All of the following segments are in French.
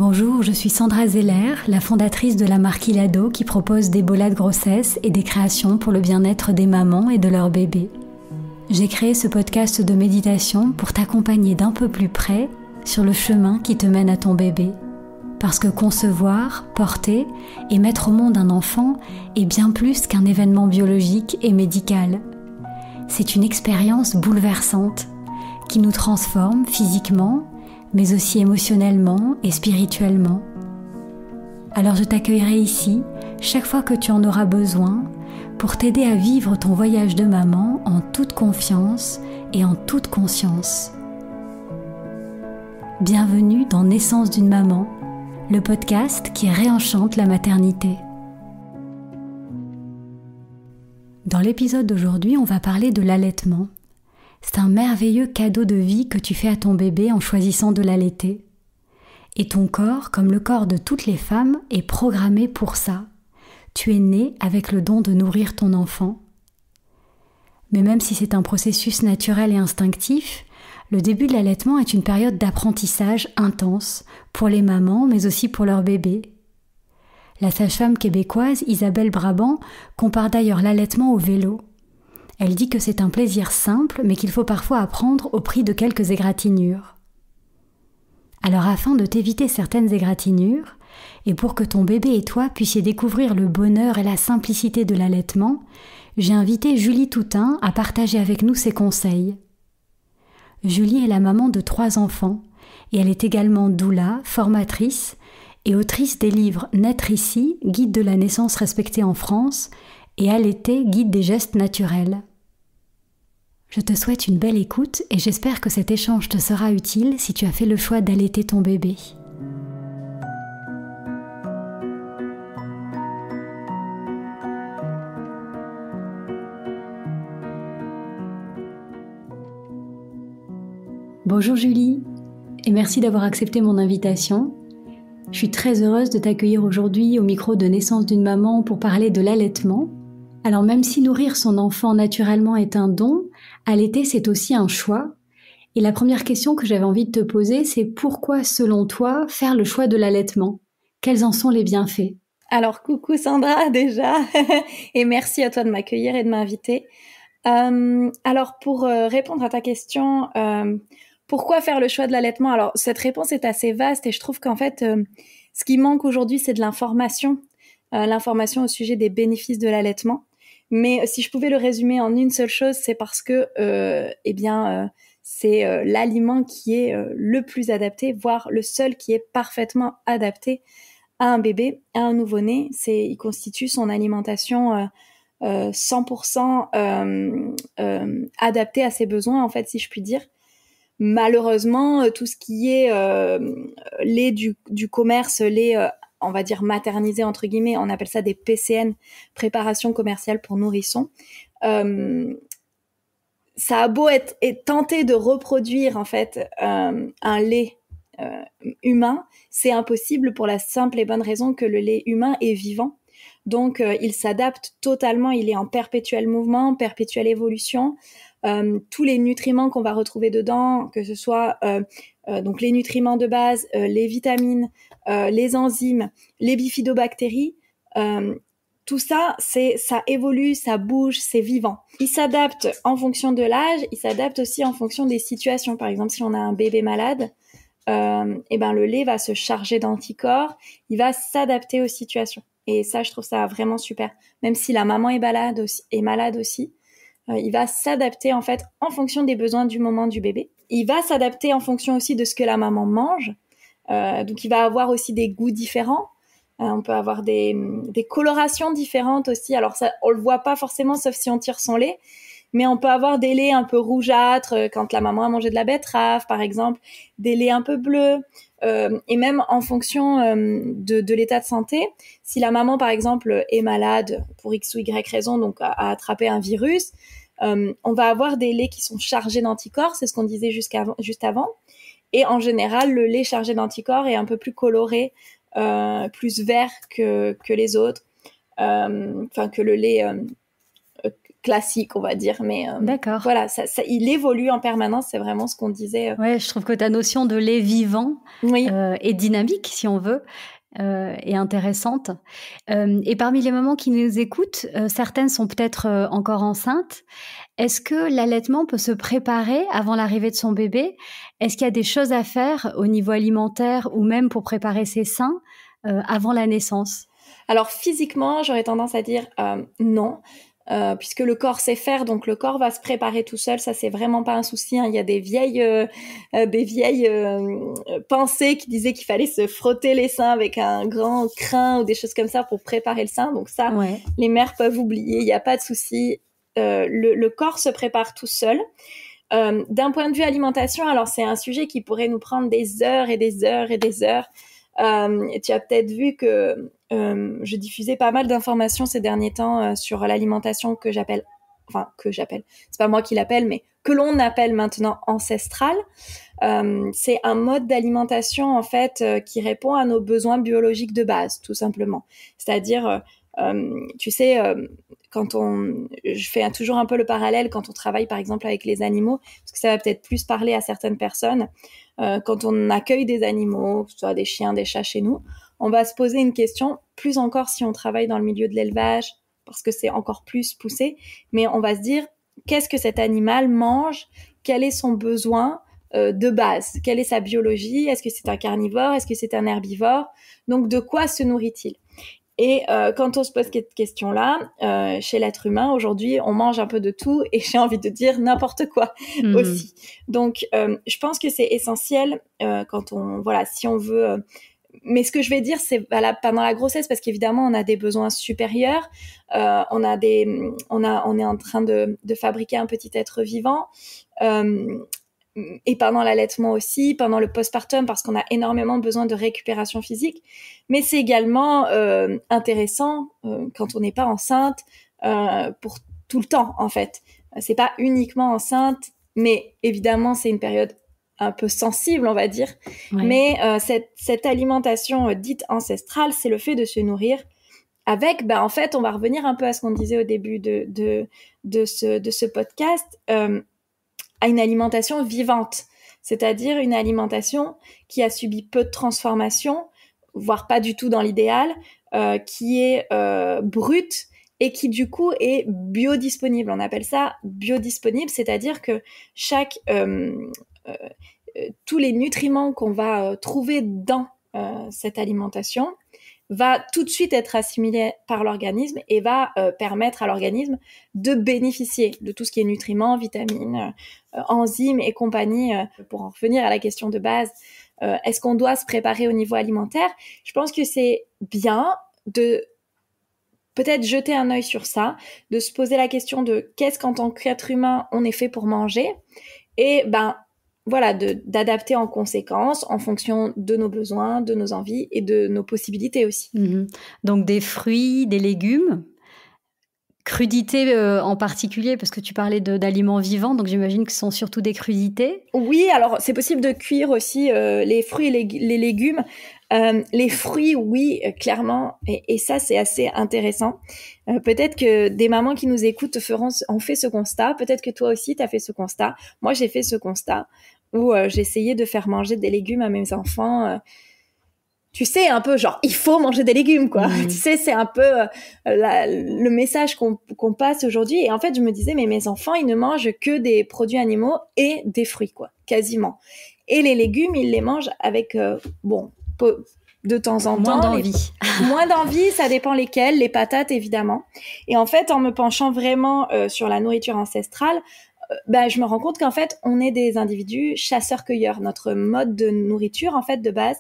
Bonjour, je suis Sandra Zeller, la fondatrice de la marque Ilado qui propose des bolas de grossesse et des créations pour le bien-être des mamans et de leurs bébés. J'ai créé ce podcast de méditation pour t'accompagner d'un peu plus près sur le chemin qui te mène à ton bébé. Parce que concevoir, porter et mettre au monde un enfant est bien plus qu'un événement biologique et médical. C'est une expérience bouleversante qui nous transforme physiquement, mais aussi émotionnellement et spirituellement. Alors je t'accueillerai ici chaque fois que tu en auras besoin pour t'aider à vivre ton voyage de maman en toute confiance et en toute conscience. Bienvenue dans Naissance d'une maman, le podcast qui réenchante la maternité. Dans l'épisode d'aujourd'hui, on va parler de l'allaitement. C'est un merveilleux cadeau de vie que tu fais à ton bébé en choisissant de l'allaiter. Et ton corps, comme le corps de toutes les femmes, est programmé pour ça. Tu es né avec le don de nourrir ton enfant. Mais même si c'est un processus naturel et instinctif, le début de l'allaitement est une période d'apprentissage intense pour les mamans, mais aussi pour leur bébé. La sage-femme québécoise Isabelle Brabant compare d'ailleurs l'allaitement au vélo. Elle dit que c'est un plaisir simple, mais qu'il faut parfois apprendre au prix de quelques égratignures. Alors afin de t'éviter certaines égratignures, et pour que ton bébé et toi puissiez découvrir le bonheur et la simplicité de l'allaitement, j'ai invité Julie Toutain à partager avec nous ses conseils. Julie est la maman de 3 enfants, et elle est également doula, formatrice, et autrice des livres Naître ici, guide de la naissance respectée en France, et Allaiter, guide des gestes naturels. Je te souhaite une belle écoute et j'espère que cet échange te sera utile si tu as fait le choix d'allaiter ton bébé. Bonjour Julie, et merci d'avoir accepté mon invitation. Je suis très heureuse de t'accueillir aujourd'hui au micro de Naissance d'une maman pour parler de l'allaitement. Alors même si nourrir son enfant naturellement est un don, allaiter c'est aussi un choix. Et la première question que j'avais envie de te poser, c'est pourquoi selon toi faire le choix de l'allaitement ? Quels en sont les bienfaits ? Alors coucou Sandra déjà, et merci à toi de m'accueillir et de m'inviter. Alors pour répondre à ta question, pourquoi faire le choix de l'allaitement ? Alors cette réponse est assez vaste et je trouve qu'en fait ce qui manque aujourd'hui c'est de l'information au sujet des bénéfices de l'allaitement. Mais si je pouvais le résumer en une seule chose, c'est parce que c'est l'aliment qui est le plus adapté, voire le seul qui est parfaitement adapté à un bébé, à un nouveau-né. Il constitue son alimentation 100% adaptée à ses besoins, en fait, si je puis dire. Malheureusement, tout ce qui est lait du commerce, lait on va dire maternisé entre guillemets, on appelle ça des PCN, préparation commerciale pour nourrissons. Ça a beau être tenté de reproduire en fait un lait humain, c'est impossible pour la simple et bonne raison que le lait humain est vivant. Donc il s'adapte totalement, il est en perpétuel mouvement, perpétuelle évolution. Tous les nutriments qu'on va retrouver dedans, que ce soit donc les nutriments de base, les vitamines, les enzymes, les bifidobactéries, tout ça, ça évolue, ça bouge, c'est vivant. Il s'adapte en fonction de l'âge, il s'adapte aussi en fonction des situations. Par exemple, si on a un bébé malade, le lait va se charger d'anticorps, il va s'adapter aux situations. Et ça, je trouve ça vraiment super. Même si la maman est malade aussi, il va s'adapter en fait en fonction des besoins du moment du bébé. Il va s'adapter en fonction aussi de ce que la maman mange. Donc il va avoir aussi des goûts différents. On peut avoir des colorations différentes aussi. Alors ça, on le voit pas forcément sauf si on tire son lait. Mais on peut avoir des laits un peu rougeâtres quand la maman a mangé de la betterave, par exemple, des laits un peu bleus, et même en fonction de l'état de santé. Si la maman, par exemple, est malade pour X ou Y raison, donc a attrapé un virus, on va avoir des laits qui sont chargés d'anticorps, c'est ce qu'on disait juste avant. Et en général, le lait chargé d'anticorps est un peu plus coloré, plus vert que les autres, que le lait classique, on va dire. Mais D'accord. voilà, il évolue en permanence. C'est vraiment ce qu'on disait. Ouais, je trouve que ta notion de lait vivant Oui. est dynamique, si on veut, et intéressante. Et parmi les mamans qui nous écoutent, certaines sont peut-être encore enceintes. Est-ce que l'allaitement peut se préparer avant l'arrivée de son bébé? Est-ce qu'il y a des choses à faire au niveau alimentaire ou même pour préparer ses seins avant la naissance? Alors physiquement, j'aurais tendance à dire non. Puisque le corps sait faire, donc le corps va se préparer tout seul, ça c'est vraiment pas un souci. Hein. Il y a des vieilles pensées qui disaient qu'il fallait se frotter les seins avec un grand crin ou des choses comme ça pour préparer le sein. Donc ça, les mères peuvent oublier, il n'y a pas de souci. Le corps se prépare tout seul. D'un point de vue alimentation, alors c'est un sujet qui pourrait nous prendre des heures et des heures et des heures. Tu as peut-être vu que je diffusais pas mal d'informations ces derniers temps sur l'alimentation que j'appelle, c'est pas moi qui l'appelle, mais que l'on appelle maintenant ancestrale. C'est un mode d'alimentation en fait qui répond à nos besoins biologiques de base, tout simplement. C'est-à-dire, tu sais, je fais toujours un peu le parallèle quand on travaille par exemple avec les animaux, parce que ça va peut-être plus parler à certaines personnes. Quand on accueille des animaux, que ce soit des chiens, des chats chez nous, on va se poser une question, plus encore si on travaille dans le milieu de l'élevage, parce que c'est encore plus poussé, mais on va se dire, qu'est-ce que cet animal mange? Quel est son besoin de base? Quelle est sa biologie? Est-ce que c'est un carnivore? Est-ce que c'est un herbivore? Donc, de quoi se nourrit-il? Et quand on se pose cette question-là, chez l'être humain, aujourd'hui, on mange un peu de tout et j'ai envie de dire n'importe quoi aussi. Donc, je pense que c'est essentiel si on veut... mais ce que je vais dire, c'est valable pendant la grossesse parce qu'évidemment, on a des besoins supérieurs. On est en train de fabriquer un petit être vivant. Et pendant l'allaitement aussi, pendant le postpartum, parce qu'on a énormément besoin de récupération physique. Mais c'est également intéressant quand on n'est pas enceinte pour tout le temps, en fait. C'est pas uniquement enceinte, mais évidemment, c'est une période un peu sensible, on va dire. Ouais. Mais cette alimentation dite ancestrale, c'est le fait de se nourrir avec, en fait, on va revenir un peu à ce qu'on disait au début de ce podcast, à une alimentation vivante, c'est-à-dire une alimentation qui a subi peu de transformation, voire pas du tout dans l'idéal, qui est brute et qui du coup est biodisponible. On appelle ça biodisponible, c'est-à-dire que tous les nutriments qu'on va trouver dans cette alimentation va tout de suite être assimilé par l'organisme et va permettre à l'organisme de bénéficier de tout ce qui est nutriments, vitamines, enzymes et compagnie. Pour en revenir à la question de base, est-ce qu'on doit se préparer au niveau alimentaire? Je pense que c'est bien de peut-être jeter un œil sur ça, de se poser la question de qu'est-ce qu'en tant qu'être humain on est fait pour manger et voilà, d'adapter en conséquence en fonction de nos besoins, de nos envies et de nos possibilités aussi. Donc des fruits, des légumes, crudités en particulier, parce que tu parlais d'aliments vivants, donc j'imagine que ce sont surtout des crudités. Oui, alors c'est possible de cuire aussi les fruits et les légumes. Les fruits, oui, clairement, et ça c'est assez intéressant. Peut-être que des mamans qui nous écoutent ont fait ce constat, peut-être que toi aussi tu as fait ce constat. Moi j'ai fait ce constat où j'ai essayé de faire manger des légumes à mes enfants. Tu sais, un peu genre, il faut manger des légumes, quoi. Tu sais, c'est un peu le message qu'on passe aujourd'hui. Et en fait, je me disais, mais mes enfants, ils ne mangent que des produits animaux et des fruits, quoi, quasiment. Et les légumes, ils les mangent avec, de temps en temps. Moins d'envie. Moins d'envie, ça dépend lesquels. Les patates, évidemment. Et en fait, en me penchant vraiment sur la nourriture ancestrale, je me rends compte qu'en fait, on est des individus chasseurs-cueilleurs. Notre mode de nourriture, en fait, de base,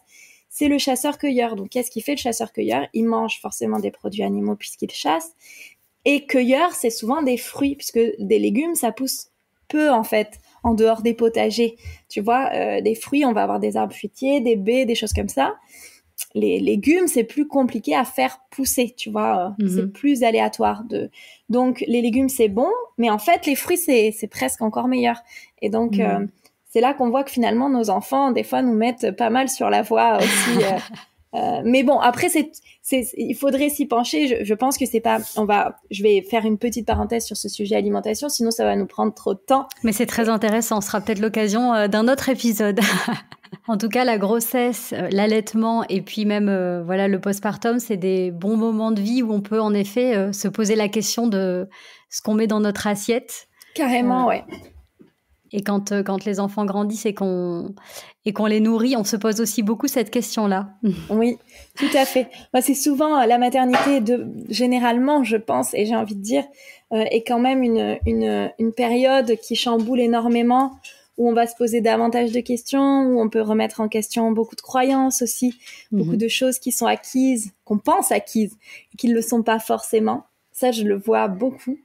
c'est le chasseur-cueilleur. Donc, qu'est-ce qu'il fait, le chasseur-cueilleur? Il mange forcément des produits animaux puisqu'il chasse. Et cueilleur, c'est souvent des fruits, puisque des légumes, ça pousse peu, en fait, en dehors des potagers. Tu vois, des fruits, on va avoir des arbres fruitiers, des baies, des choses comme ça. Les légumes, c'est plus compliqué à faire pousser, tu vois. C'est plus aléatoire. Donc, les légumes, c'est bon, mais en fait, les fruits, c'est presque encore meilleur. Et donc... c'est là qu'on voit que finalement, nos enfants, des fois, nous mettent pas mal sur la voie aussi Mais bon, après, il faudrait s'y pencher. Je pense que c'est pas. Je vais faire une petite parenthèse sur ce sujet alimentation, sinon ça va nous prendre trop de temps. Mais c'est très intéressant. Ce sera peut-être l'occasion d'un autre épisode. En tout cas, la grossesse, l'allaitement et puis même voilà le postpartum, c'est des bons moments de vie où on peut en effet se poser la question de ce qu'on met dans notre assiette. Carrément, ouais. Et quand les enfants grandissent et qu'on les nourrit, on se pose aussi beaucoup cette question-là. Oui, tout à fait. Moi, c'est souvent la maternité, généralement, je pense, et j'ai envie de dire, est quand même une période qui chamboule énormément, où on va se poser davantage de questions, où on peut remettre en question beaucoup de croyances aussi, beaucoup de choses qui sont acquises, qu'on pense acquises, et qui ne le sont pas forcément. Ça, je le vois beaucoup,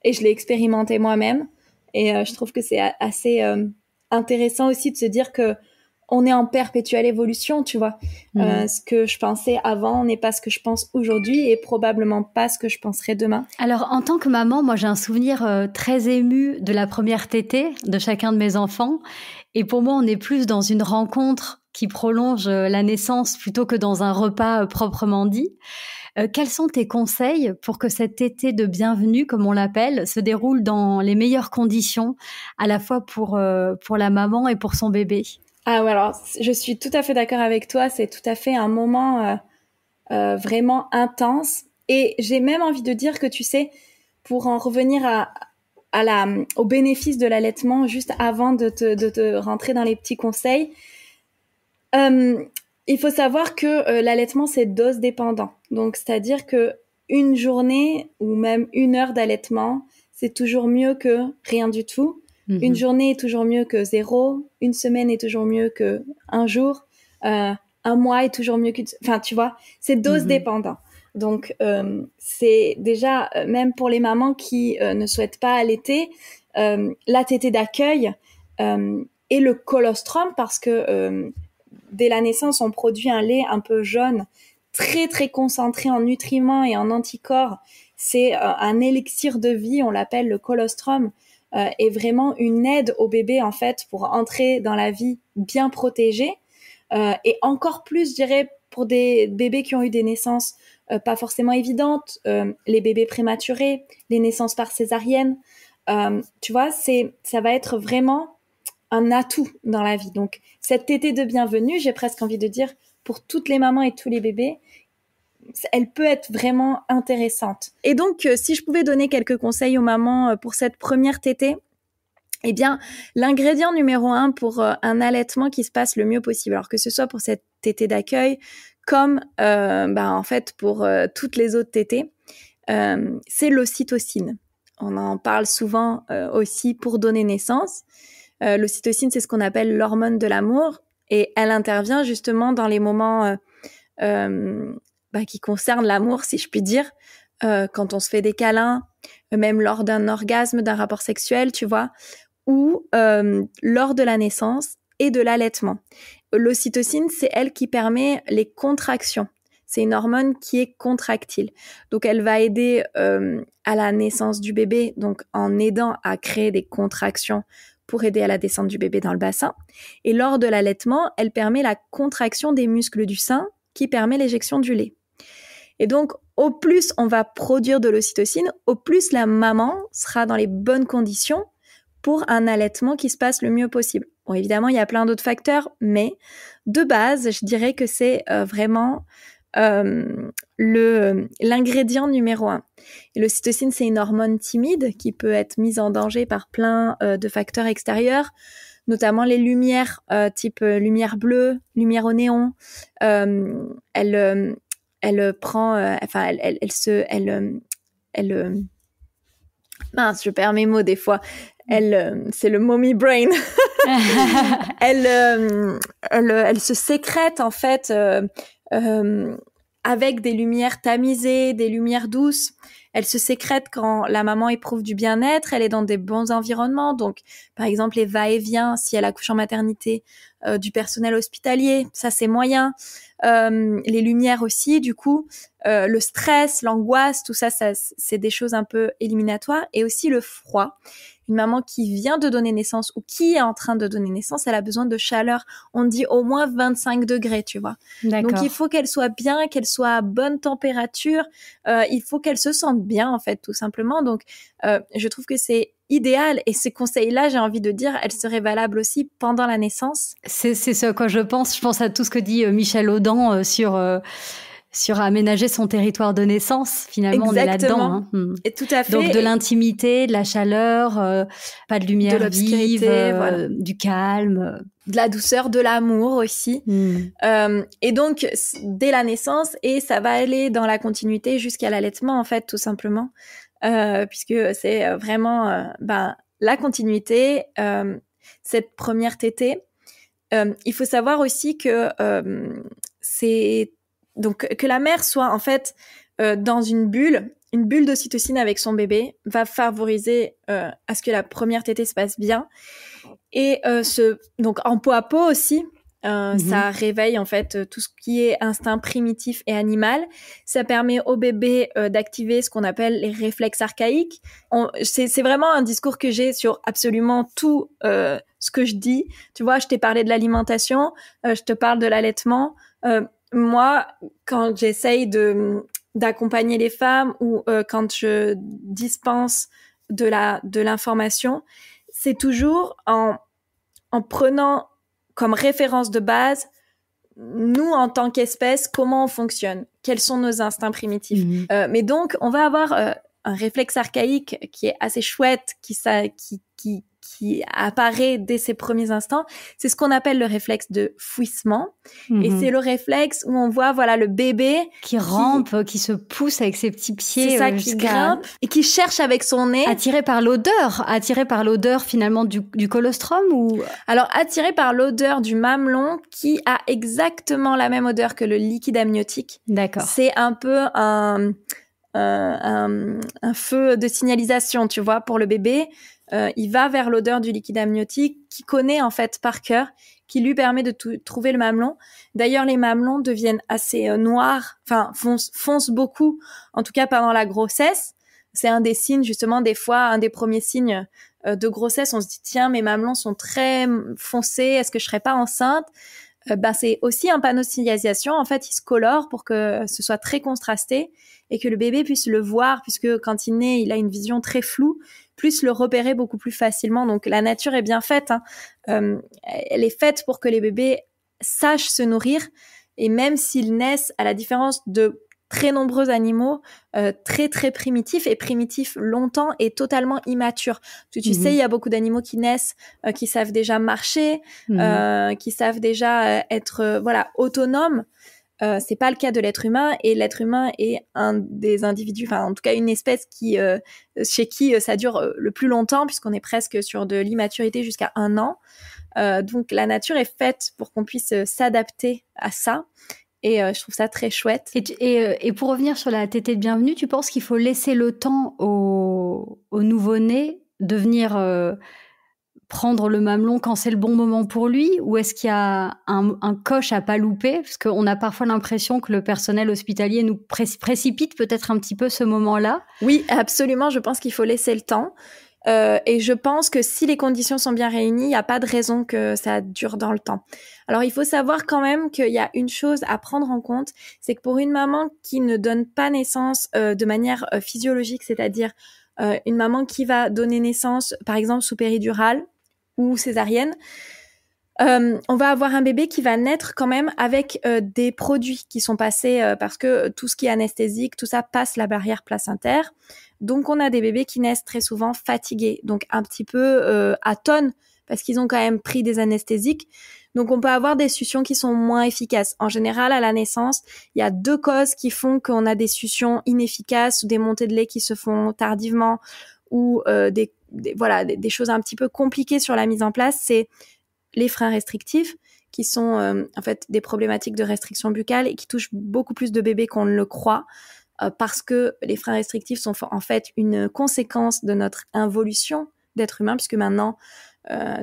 et je l'ai expérimenté moi-même. Et je trouve que c'est assez intéressant aussi de se dire que on est en perpétuelle évolution, tu vois. Ce que je pensais avant n'est pas ce que je pense aujourd'hui et probablement pas ce que je penserai demain. Alors, en tant que maman, moi, j'ai un souvenir très ému de la première tétée de chacun de mes enfants. Et pour moi, on est plus dans une rencontre qui prolonge la naissance plutôt que dans un repas proprement dit. Quels sont tes conseils pour que cette tétée de bienvenue, comme on l'appelle, se déroule dans les meilleures conditions, à la fois pour la maman et pour son bébé? Ah ouais, alors je suis tout à fait d'accord avec toi, c'est tout à fait un moment vraiment intense. Et j'ai même envie de dire que, tu sais, pour en revenir au bénéfice de l'allaitement, juste avant de te rentrer dans les petits conseils, il faut savoir que l'allaitement, c'est dose dépendant. Donc, c'est-à-dire que une journée ou même 1 heure d'allaitement, c'est toujours mieux que rien du tout. Une journée est toujours mieux que 0. Une semaine est toujours mieux que 1 jour. 1 mois est toujours mieux Enfin, tu vois, c'est dose dépendant. Donc, c'est déjà, même pour les mamans qui ne souhaitent pas allaiter, la tétée d'accueil et le colostrum, parce que dès la naissance, on produit un lait un peu jaune, très, très concentré en nutriments et en anticorps. C'est un élixir de vie, on l'appelle le colostrum, est vraiment une aide au bébé, en fait, pour entrer dans la vie bien protégé. Et encore plus, je dirais, pour des bébés qui ont eu des naissances pas forcément évidentes, les bébés prématurés, les naissances par césarienne. Tu vois, ça va être vraiment un atout dans la vie. Donc, cette tétée de bienvenue, j'ai presque envie de dire, pour toutes les mamans et tous les bébés, elle peut être vraiment intéressante. Et donc, si je pouvais donner quelques conseils aux mamans pour cette première tétée, eh bien, l'ingrédient numéro 1 pour un allaitement qui se passe le mieux possible, alors que ce soit pour cette tétée d'accueil, comme en fait pour toutes les autres tétées, c'est l'ocytocine. On en parle souvent aussi pour donner naissance. L'ocytocine, c'est ce qu'on appelle l'hormone de l'amour, et elle intervient justement dans les moments qui concernent l'amour, si je puis dire, quand on se fait des câlins, même lors d'un orgasme, d'un rapport sexuel, tu vois, ou lors de la naissance et de l'allaitement. L'ocytocine, c'est elle qui permet les contractions. C'est une hormone qui est contractile. Donc, elle va aider à la naissance du bébé, donc en aidant à créer des contractions pour aider à la descente du bébé dans le bassin. Et lors de l'allaitement, elle permet la contraction des muscles du sein qui permet l'éjection du lait. Et donc, au plus on va produire de l'ocytocine, au plus la maman sera dans les bonnes conditions pour un allaitement qui se passe le mieux possible. Bon, évidemment, il y a plein d'autres facteurs, mais de base, je dirais que c'est vraiment l'ingrédient numéro 1. Et l'ocytocine, c'est une hormone timide qui peut être mise en danger par plein de facteurs extérieurs, notamment les lumières type lumière bleue, lumière au néon. Elle mince, je perds mes mots des fois. C'est le mommy brain. Elle se sécrète en fait avec des lumières tamisées, des lumières douces. Elle se sécrète quand la maman éprouve du bien-être, elle est dans des bons environnements. Donc, par exemple, les va-et-vient, si elle accouche en maternité, du personnel hospitalier, ça c'est moyen. Les lumières aussi, du coup, le stress, l'angoisse, tout ça, c'est des choses un peu éliminatoires. Et aussi le froid. une maman qui vient de donner naissance ou qui est en train de donner naissance, elle a besoin de chaleur. On dit au moins 25 degrés, tu vois. D'accord. Donc, il faut qu'elle soit bien, qu'elle soit à bonne température. Il faut qu'elle se sente bien, en fait, tout simplement. Donc, je trouve que c'est idéal. Et ces conseils-là, j'ai envie de dire, elles seraient valables aussi pendant la naissance. C'est ce à quoi je pense. Je pense à tout ce que dit Michel Audin sur aménager son territoire de naissance. Finalement, Exactement. On est là-dedans. Et tout à fait. Donc, de l'intimité, de la chaleur, pas de lumière de l'obscurité, vive, du calme. De la douceur, de l'amour aussi. Et donc, dès la naissance, et ça va aller dans la continuité jusqu'à l'allaitement, en fait, tout simplement. Puisque c'est vraiment la continuité, cette première tétée. Il faut savoir aussi que c'est donc que la mère soit en fait dans une bulle d'ocytocine avec son bébé va favoriser à ce que la première tétée se passe bien. Et donc en peau à peau aussi, ça réveille en fait tout ce qui est instinct primitif et animal. Ça permet au bébé d'activer ce qu'on appelle les réflexes archaïques. C'est vraiment un discours que j'ai sur absolument tout ce que je dis. Tu vois, je t'ai parlé de l'alimentation, je te parle de l'allaitement. Moi, quand j'essaye d'accompagner les femmes ou quand je dispense de l'information, c'est toujours en prenant comme référence de base, nous, en tant qu'espèce, comment on fonctionne, quels sont nos instincts primitifs. Mais donc, on va avoir un réflexe archaïque qui est assez chouette, qui apparaît dès ses premiers instants. C'est ce qu'on appelle le réflexe de fouissement. Et c'est le réflexe où on voit, voilà, le bébé qui rampe, qui se pousse avec ses petits pieds. C'est ça, qui grimpe et qui cherche avec son nez. Attiré par l'odeur finalement du colostrum ou... Alors, attiré par l'odeur du mamelon qui a exactement la même odeur que le liquide amniotique. D'accord. C'est un peu un feu de signalisation, tu vois, pour le bébé. Il va vers l'odeur du liquide amniotique qu'il connaît en fait par cœur, qui lui permet de trouver le mamelon. D'ailleurs, les mamelons deviennent assez noirs, enfin foncent beaucoup, en tout cas pendant la grossesse. C'est un des signes, justement, des fois, un des premiers signes de grossesse. On se dit, tiens, mes mamelons sont très foncés, est-ce que je serais pas enceinte ? C'est aussi un panneau de signalisation. En fait, il se colore pour que ce soit très contrasté et que le bébé puisse le voir, puisque quand il naît, il a une vision très floue, puisse le repérer beaucoup plus facilement. Donc, la nature est bien faite. Elle est faite pour que les bébés sachent se nourrir. Et même s'ils naissent, à la différence de très nombreux animaux, très, très primitifs, et primitifs longtemps et totalement immatures. Parce que tu sais, il y a beaucoup d'animaux qui naissent, qui savent déjà marcher, qui savent déjà être autonomes. C'est pas le cas de l'être humain, et l'être humain est un des individus, enfin en tout cas une espèce chez qui ça dure le plus longtemps, puisqu'on est presque sur de l'immaturité jusqu'à 1 an. Donc la nature est faite pour qu'on puisse s'adapter à ça. Et je trouve ça très chouette. Et pour revenir sur la tétée de bienvenue, tu penses qu'il faut laisser le temps au nouveau-né de venir prendre le mamelon quand c'est le bon moment pour lui, ou est-ce qu'il y a un coche à pas louper? Parce qu'on a parfois l'impression que le personnel hospitalier nous précipite peut-être un petit peu ce moment-là. Oui, absolument. Je pense qu'il faut laisser le temps. Et je pense que si les conditions sont bien réunies, il n'y a pas de raison que ça dure dans le temps. Alors, il faut savoir quand même qu'il y a une chose à prendre en compte, c'est que pour une maman qui ne donne pas naissance de manière physiologique, c'est-à-dire une maman qui va donner naissance, par exemple, sous péridurale ou césarienne, on va avoir un bébé qui va naître quand même avec des produits qui sont passés, parce que tout ce qui est anesthésique, tout ça passe la barrière placentaire. Donc, on a des bébés qui naissent très souvent fatigués, donc un petit peu atones, parce qu'ils ont quand même pris des anesthésiques. Donc, on peut avoir des suctions qui sont moins efficaces. En général, à la naissance, il y a 2 causes qui font qu'on a des suctions inefficaces ou des montées de lait qui se font tardivement, ou des choses un petit peu compliquées sur la mise en place. C'est les freins restrictifs, qui sont en fait des problématiques de restriction buccale et qui touchent beaucoup plus de bébés qu'on ne le croit. Parce que les freins restrictifs sont en fait une conséquence de notre involution d'être humain, puisque maintenant,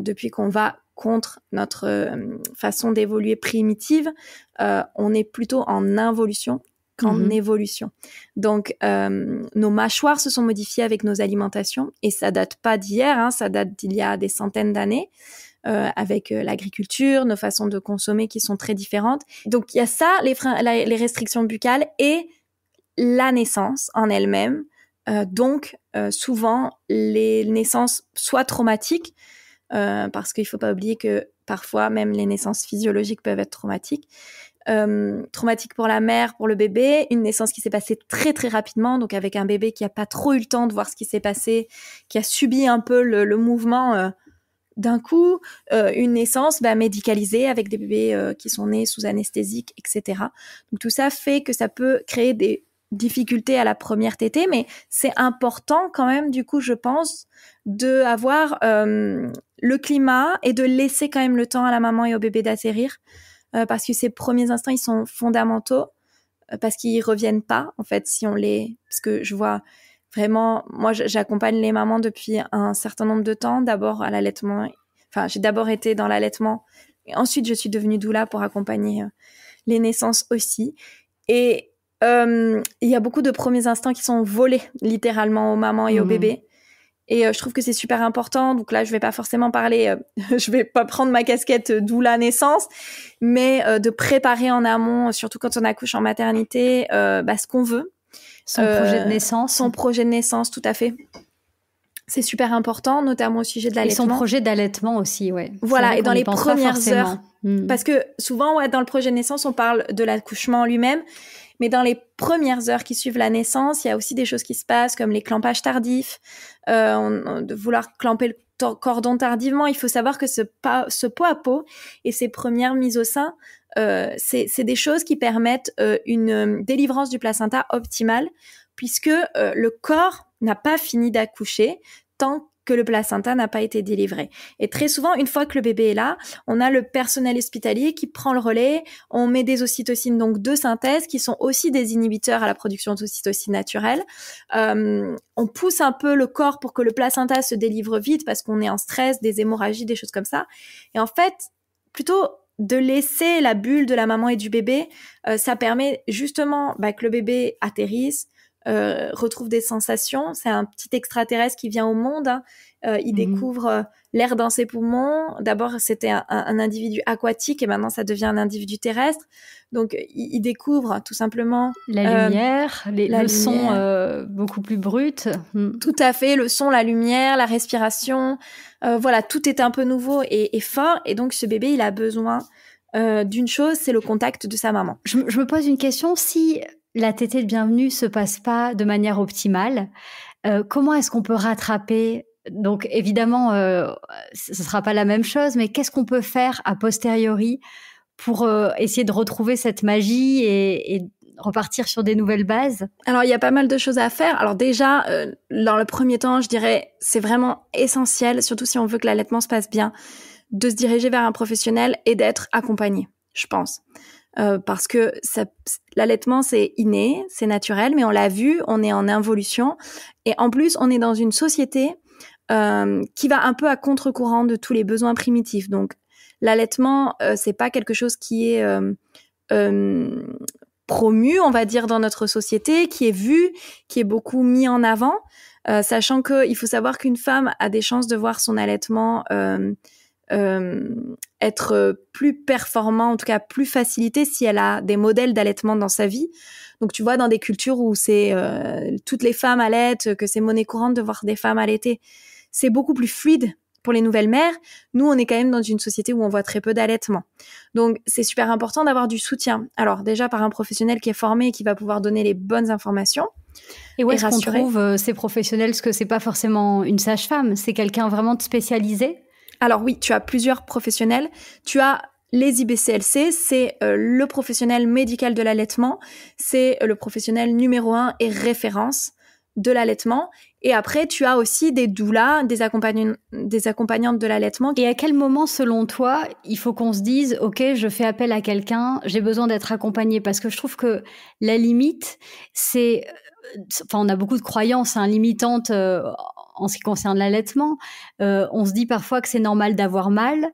depuis qu'on va contre notre façon d'évoluer primitive, on est plutôt en involution. qu'en évolution. Donc, nos mâchoires se sont modifiées avec nos alimentations et ça date pas d'hier, hein, ça date d'il y a des centaines d'années. Avec l'agriculture, nos façons de consommer qui sont très différentes. Donc il y a ça, les restrictions buccales et la naissance en elle-même. Donc souvent les naissances soit traumatiques, parce qu'il faut pas oublier que parfois même les naissances physiologiques peuvent être traumatiques. Traumatique pour la mère, pour le bébé, une naissance qui s'est passée très très rapidement, donc avec un bébé qui a pas trop eu le temps de voir ce qui s'est passé, qui a subi un peu le mouvement d'un coup, une naissance médicalisée avec des bébés qui sont nés sous anesthésique, etc. Donc tout ça fait que ça peut créer des difficultés à la première tétée, mais c'est important quand même, du coup, je pense, de avoir le climat et de laisser quand même le temps à la maman et au bébé d'atterrir, parce que ces premiers instants, ils sont fondamentaux, parce qu'ils reviennent pas, en fait, si on les... Parce que je vois... Vraiment, moi, j'accompagne les mamans depuis un certain nombre de temps. D'abord à l'allaitement. Enfin, j'ai d'abord été dans l'allaitement. Et ensuite, je suis devenue doula pour accompagner les naissances aussi. Et il y a beaucoup de premiers instants qui sont volés littéralement aux mamans et aux bébés. Et je trouve que c'est super important. Donc là, je vais pas forcément parler, je vais pas prendre ma casquette doula naissance, mais de préparer en amont, surtout quand on accouche en maternité, ce qu'on veut. Son projet de naissance. Son projet de naissance, tout à fait. C'est super important, notamment au sujet de l'allaitement. Et son projet d'allaitement aussi, ouais. Voilà, et dans les premières heures. Parce que souvent, dans le projet de naissance, on parle de l'accouchement en lui-même, mais dans les premières heures qui suivent la naissance, il y a aussi des choses qui se passent, comme les clampages tardifs, de vouloir clamper le cordon tardivement. Il faut savoir que ce pot à pot et ces premières mises au sein, c'est des choses qui permettent une délivrance du placenta optimale, puisque le corps n'a pas fini d'accoucher tant que le placenta n'a pas été délivré. Et très souvent, une fois que le bébé est là, on a le personnel hospitalier qui prend le relais, on met des ocytocines, donc de synthèse, qui sont aussi des inhibiteurs à la production d'ocytocine naturelle. On pousse un peu le corps pour que le placenta se délivre vite parce qu'on est en stress, des hémorragies, des choses comme ça. Et en fait, plutôt de laisser la bulle de la maman et du bébé, ça permet justement que le bébé atterrisse, retrouve des sensations. C'est un petit extraterrestre qui vient au monde, hein. Il découvre l'air dans ses poumons. D'abord, c'était un individu aquatique et maintenant, ça devient un individu terrestre. Donc, il découvre tout simplement... La lumière, le son beaucoup plus brut. Tout à fait, le son, la lumière, la respiration. Voilà, tout est un peu nouveau et fort. Et donc, ce bébé, il a besoin d'une chose, c'est le contact de sa maman. Je me pose une question. Si la tétée de bienvenue se passe pas de manière optimale, comment est-ce qu'on peut rattraper? Donc évidemment, ce sera pas la même chose, mais qu'est-ce qu'on peut faire a posteriori pour essayer de retrouver cette magie et repartir sur des nouvelles bases? Alors, il y a pas mal de choses à faire. Alors déjà, dans le premier temps, je dirais, c'est vraiment essentiel, surtout si on veut que l'allaitement se passe bien, de se diriger vers un professionnel et d'être accompagné, je pense. Parce que l'allaitement, c'est inné, c'est naturel, mais on l'a vu, on est en involution. Et en plus, on est dans une société qui va un peu à contre-courant de tous les besoins primitifs. Donc, l'allaitement, c'est pas quelque chose qui est promu, on va dire, dans notre société, qui est vu, qui est beaucoup mis en avant, sachant qu'il faut savoir qu'une femme a des chances de voir son allaitement être plus performant, en tout cas plus facilité si elle a des modèles d'allaitement dans sa vie. Donc tu vois, dans des cultures où c'est toutes les femmes allaitent, que c'est monnaie courante de voir des femmes allaiter, c'est beaucoup plus fluide pour les nouvelles mères. Nous, on est quand même dans une société où on voit très peu d'allaitement. Donc c'est super important d'avoir du soutien. Alors déjà par un professionnel qui est formé et qui va pouvoir donner les bonnes informations. Et où est-ce qu'on trouve ces professionnels? Parce que c'est pas forcément une sage-femme, c'est quelqu'un vraiment de spécialisé? Alors oui, tu as plusieurs professionnels. Tu as les IBCLC, c'est le professionnel médical de l'allaitement. C'est le professionnel numéro 1 et référence de l'allaitement. Et après, tu as aussi des doulas, des accompagnantes de l'allaitement. Et à quel moment, selon toi, il faut qu'on se dise « Ok, je fais appel à quelqu'un, j'ai besoin d'être accompagnée » Parce que je trouve que la limite, c'est... Enfin, on a beaucoup de croyances limitantes en ce qui concerne l'allaitement. On se dit parfois que c'est normal d'avoir mal.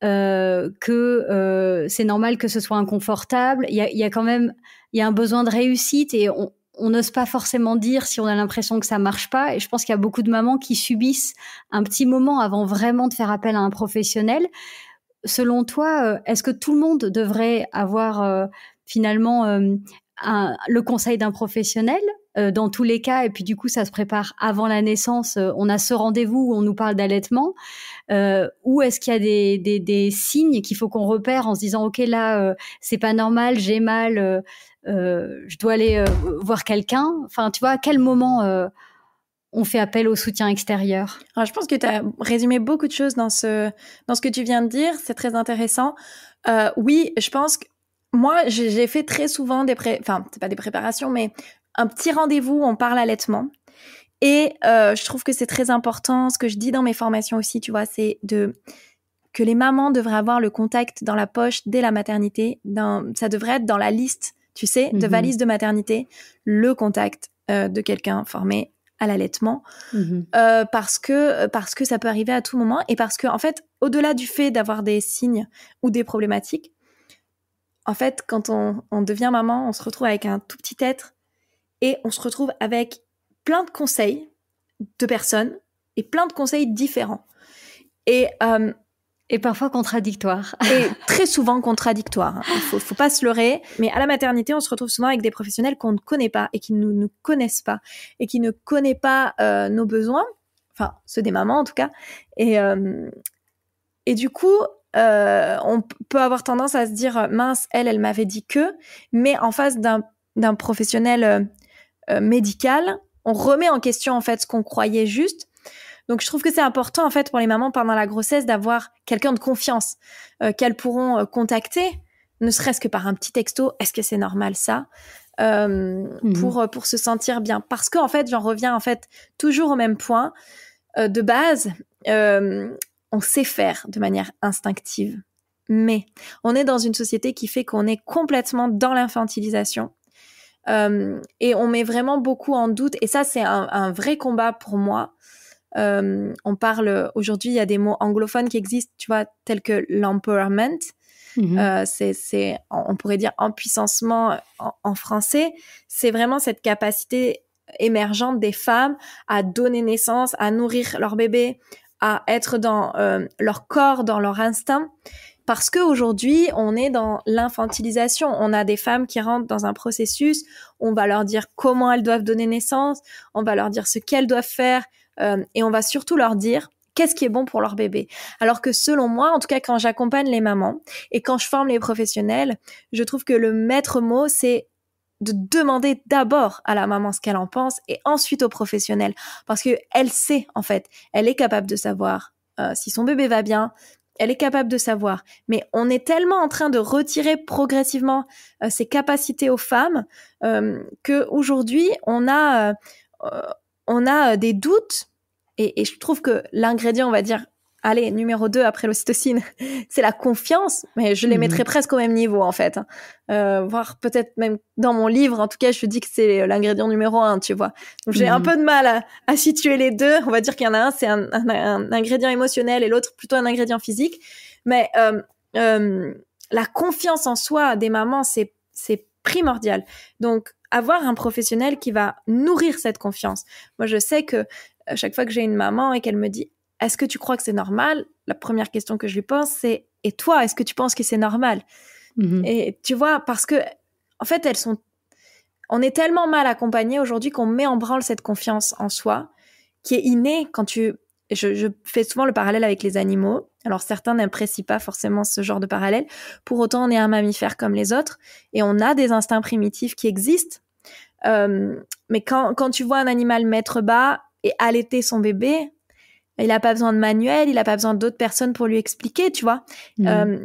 que c'est normal que ce soit inconfortable. Il y a quand même, il y a un besoin de réussite et on n'ose pas forcément dire si on a l'impression que ça marche pas. Et je pense qu'il y a beaucoup de mamans qui subissent un petit moment avant vraiment de faire appel à un professionnel. Selon toi, est-ce que tout le monde devrait avoir finalement le conseil d'un professionnel dans tous les cas, et puis du coup ça se prépare avant la naissance, on a ce rendez-vous où on nous parle d'allaitement, ou est-ce qu'il y a des signes qu'il faut qu'on repère en se disant ok là c'est pas normal, j'ai mal, je dois aller voir quelqu'un. Enfin tu vois, à quel moment on fait appel au soutien extérieur? Alors, je pense que tu as résumé beaucoup de choses dans ce que tu viens de dire. C'est très intéressant. Oui, je pense que moi, j'ai fait très souvent enfin, c'est pas des préparations, mais un petit rendez-vous, on parle allaitement. Et je trouve que c'est très important. Ce que je dis dans mes formations aussi, tu vois, c'est que les mamans devraient avoir le contact dans la poche dès la maternité. Ça devrait être dans la liste, tu sais, de valise de maternité, le contact de quelqu'un formé à l'allaitement, parce que ça peut arriver à tout moment, et parce que en fait, au-delà du fait d'avoir des signes ou des problématiques, en fait, quand on devient maman, on se retrouve avec un tout petit être et on se retrouve avec plein de conseils de personnes et plein de conseils différents et parfois contradictoires. Et très souvent contradictoires. Hein. Faut pas se leurrer. Mais à la maternité, on se retrouve souvent avec des professionnels qu'on ne connaît pas et qui nous connaissent pas et qui ne connaissent pas nos besoins. Enfin, ceux des mamans en tout cas. Et du coup, on peut avoir tendance à se dire mince, elle m'avait dit que. Mais en face d'un professionnel médical, on remet en question en fait ce qu'on croyait juste. Donc, je trouve que c'est important, en fait, pour les mamans pendant la grossesse d'avoir quelqu'un de confiance qu'elles pourront contacter, ne serait-ce que par un petit texto. Est-ce que c'est normal ça pour se sentir bien. Parce qu'en fait, j'en reviens en fait toujours au même point. De base, on sait faire de manière instinctive. Mais on est dans une société qui fait qu'on est complètement dans l'infantilisation. Et on met vraiment beaucoup en doute. Et ça, c'est un vrai combat pour moi. On parle aujourd'hui, il y a des mots anglophones qui existent, tu vois, tels que l'empowerment. On pourrait dire empuissancement en français. C'est vraiment cette capacité émergente des femmes à donner naissance, à nourrir leur bébé, à être dans leur corps, dans leur instinct. Parce qu'aujourd'hui, on est dans l'infantilisation. On a des femmes qui rentrent dans un processus, on va leur dire comment elles doivent donner naissance, on va leur dire ce qu'elles doivent faire, et on va surtout leur dire qu'est-ce qui est bon pour leur bébé. Alors que selon moi, en tout cas quand j'accompagne les mamans et quand je forme les professionnels, je trouve que le maître mot, c'est de demander d'abord à la maman ce qu'elle en pense et ensuite au professionnel. Parce que elle sait, en fait, elle est capable de savoir si son bébé va bien, elle est capable de savoir. Mais on est tellement en train de retirer progressivement ces capacités aux femmes qu'aujourd'hui, on a des doutes. Et je trouve que l'ingrédient, on va dire, allez, numéro 2 après l'ocytocine, c'est la confiance, mais je les mettrais presque au même niveau, en fait. Voire peut-être même dans mon livre, en tout cas, je dis que c'est l'ingrédient numéro 1, tu vois. Donc, j'ai un peu de mal à situer les deux. On va dire qu'il y en a un, c'est un ingrédient émotionnel et l'autre plutôt un ingrédient physique. Mais la confiance en soi des mamans, c'est primordial. Donc, avoir un professionnel qui va nourrir cette confiance. Moi, je sais que à chaque fois que j'ai une maman et qu'elle me dit « Est-ce que tu crois que c'est normal ?» La première question que je lui pose, c'est « Et toi, est-ce que tu penses que c'est normal ?» Et tu vois, parce que, en fait, on est tellement mal accompagnés aujourd'hui qu'on met en branle cette confiance en soi qui est innée quand je fais souvent le parallèle avec les animaux. Alors, certains n'apprécient pas forcément ce genre de parallèle. Pour autant, on est un mammifère comme les autres et on a des instincts primitifs qui existent. Mais quand tu vois un animal mettre bas et allaiter son bébé, il n'a pas besoin de manuel, il n'a pas besoin d'autres personnes pour lui expliquer, tu vois.